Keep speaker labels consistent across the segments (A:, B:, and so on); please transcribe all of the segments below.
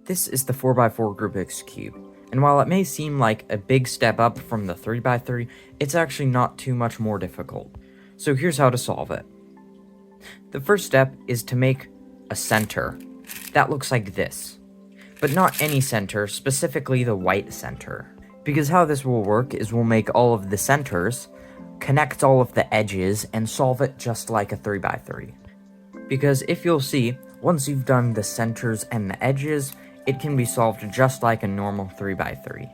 A: This is the 4x4 Rubik's Cube, and while it may seem like a big step up from the 3x3, it's actually not too much more difficult. So here's how to solve it. The first step is to make a center that looks like this, but not any center, specifically the white center. Because how this will work is we'll make all of the centers, connect all of the edges, and solve it just like a 3x3. Because if you'll see, once you've done the centers and the edges, it can be solved just like a normal 3x3.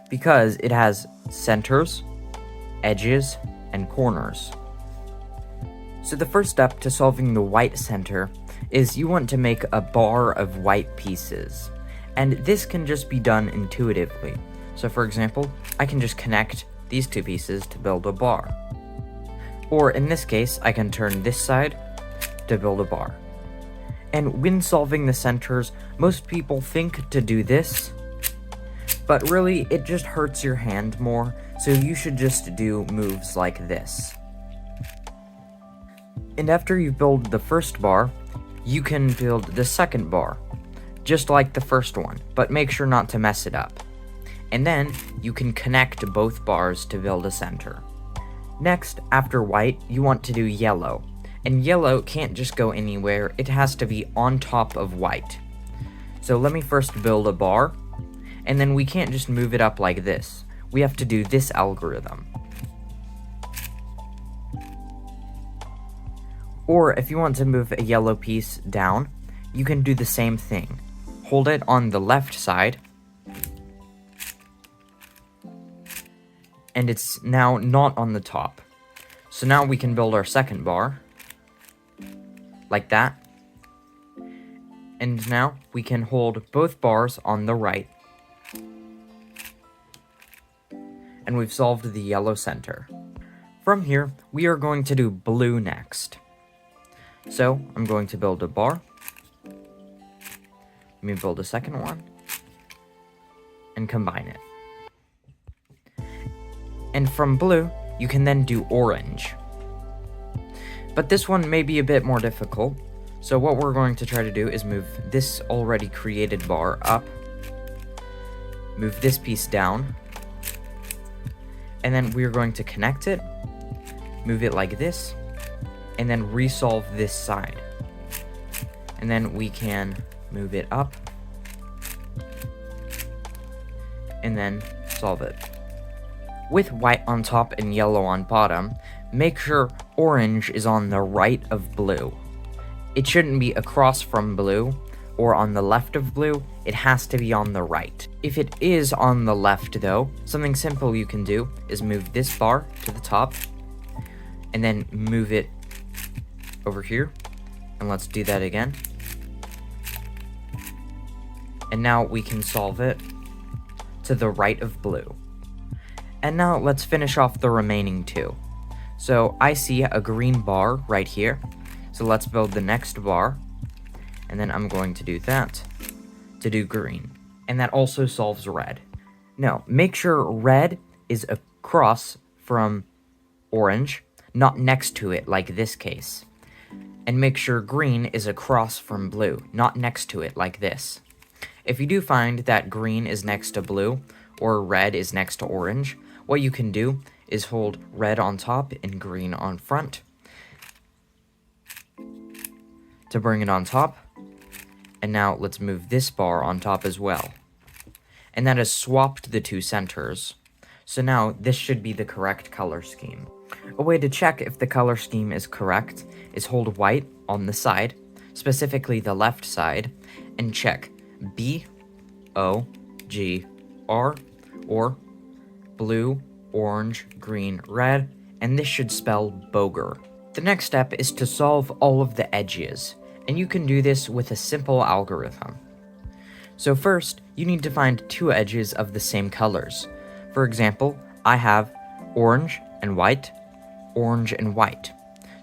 A: Because it has centers, edges, and corners. So the first step to solving the white center is you want to make a bar of white pieces. And this can just be done intuitively. So for example, I can just connect these two pieces to build a bar. Or in this case, I can turn this side to build a bar. And when solving the centers, most people think to do this, but really it just hurts your hand more, so you should just do moves like this. And after you build the first bar, you can build the second bar, just like the first one, but make sure not to mess it up. And then you can connect both bars to build a center. Next, after white, you want to do yellow. And yellow can't just go anywhere, it has to be on top of white. So let me first build a bar, and then we can't just move it up like this. We have to do this algorithm. Or if you want to move a yellow piece down, you can do the same thing. Hold it on the left side, and it's now not on the top. So now we can build our second bar, like that. And now we can hold both bars on the right. And we've solved the yellow center. From here, we are going to do blue next. So I'm going to build a bar. Let me build a second one. And combine it. And from blue, you can then do orange. But this one may be a bit more difficult, so what we're going to try to do is move this already created bar up, move this piece down, and then we're going to connect it, move it like this, and then resolve this side. And then we can move it up, and then solve it. With white on top and yellow on bottom, make sure orange is on the right of blue. It shouldn't be across from blue or on the left of blue, it has to be on the right. If it is on the left though, something simple you can do is move this bar to the top and then move it over here. And let's do that again. And now we can solve it to the right of blue. And now let's finish off the remaining two. So I see a green bar right here. So let's build the next bar. And then I'm going to do that to do green. And that also solves red. Now, make sure red is across from orange, not next to it like this case. And make sure green is across from blue, not next to it like this. If you do find that green is next to blue, or red is next to orange, what you can do is hold red on top and green on front to bring it on top. And now let's move this bar on top as well. And that has swapped the two centers. So now this should be the correct color scheme. A way to check if the color scheme is correct is hold white on the side, specifically the left side, and check B, O, G, R, or blue, orange, green, red, and this should spell boger. The next step is to solve all of the edges, and you can do this with a simple algorithm. So first, you need to find two edges of the same colors. For example, I have orange and white.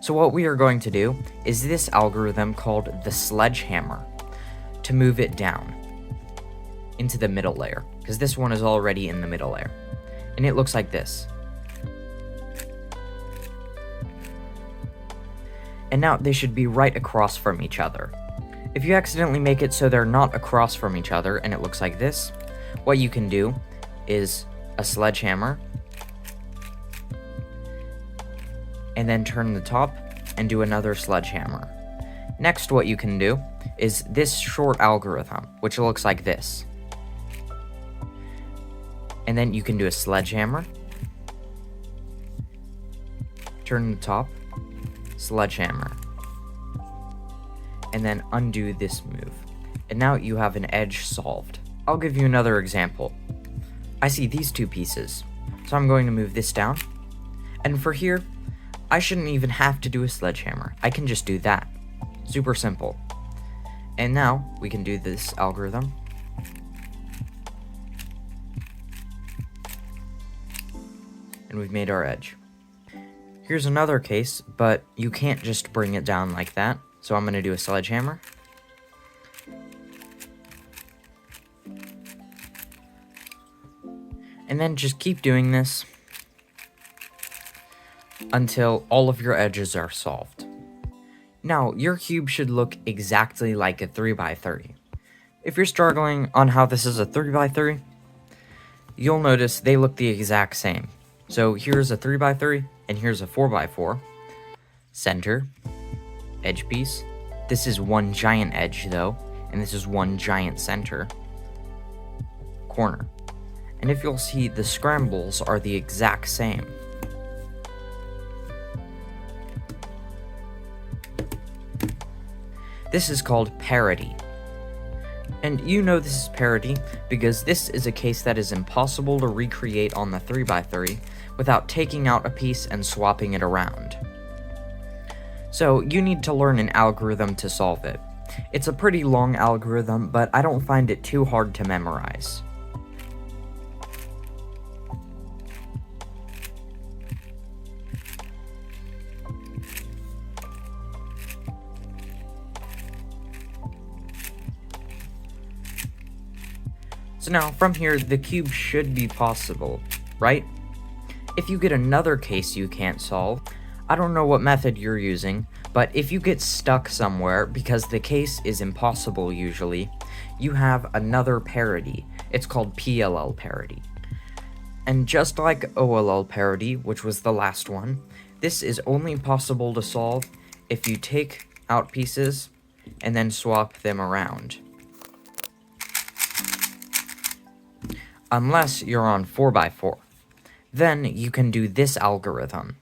A: So what we are going to do is this algorithm called the sledgehammer to move it down into the middle layer, because this one is already in the middle layer. And it looks like this. And now they should be right across from each other. If you accidentally make it so they're not across from each other and it looks like this, what you can do is a sledgehammer, and then turn the top and do another sledgehammer. Next, what you can do is this short algorithm, which looks like this. And then you can do a sledgehammer, turn the top, sledgehammer, and then undo this move. And now you have an edge solved. I'll give you another example. I see these two pieces, so I'm going to move this down. And for here, I shouldn't even have to do a sledgehammer. I can just do that. Super simple. And now we can do this algorithm. And we've made our edge. Here's another case, but you can't just bring it down like that. So I'm going to do a sledgehammer. And then just keep doing this until all of your edges are solved. Now, your cube should look exactly like a 3x3. If you're struggling on how this is a 3x3, you'll notice they look the exact same. So here's a 3x3, and here's a 4x4. Center, edge piece. This is one giant edge though, and this is one giant center. Corner. And if you'll see, the scrambles are the exact same. This is called parity. And you know this is parity because this is a case that is impossible to recreate on the 3x3 without taking out a piece and swapping it around. So you need to learn an algorithm to solve it. It's a pretty long algorithm, but I don't find it too hard to memorize. So now, from here, the cube should be possible, right? If you get another case you can't solve, I don't know what method you're using, but if you get stuck somewhere because the case is impossible usually, you have another parity. It's called PLL parity. And just like OLL parity, which was the last one, this is only possible to solve if you take out pieces and then swap them around. Unless you're on 4x4. Then you can do this algorithm.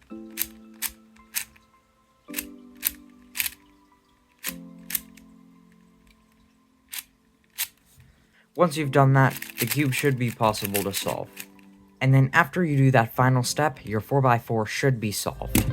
A: Once you've done that, the cube should be possible to solve. And then after you do that final step, your 4x4 should be solved.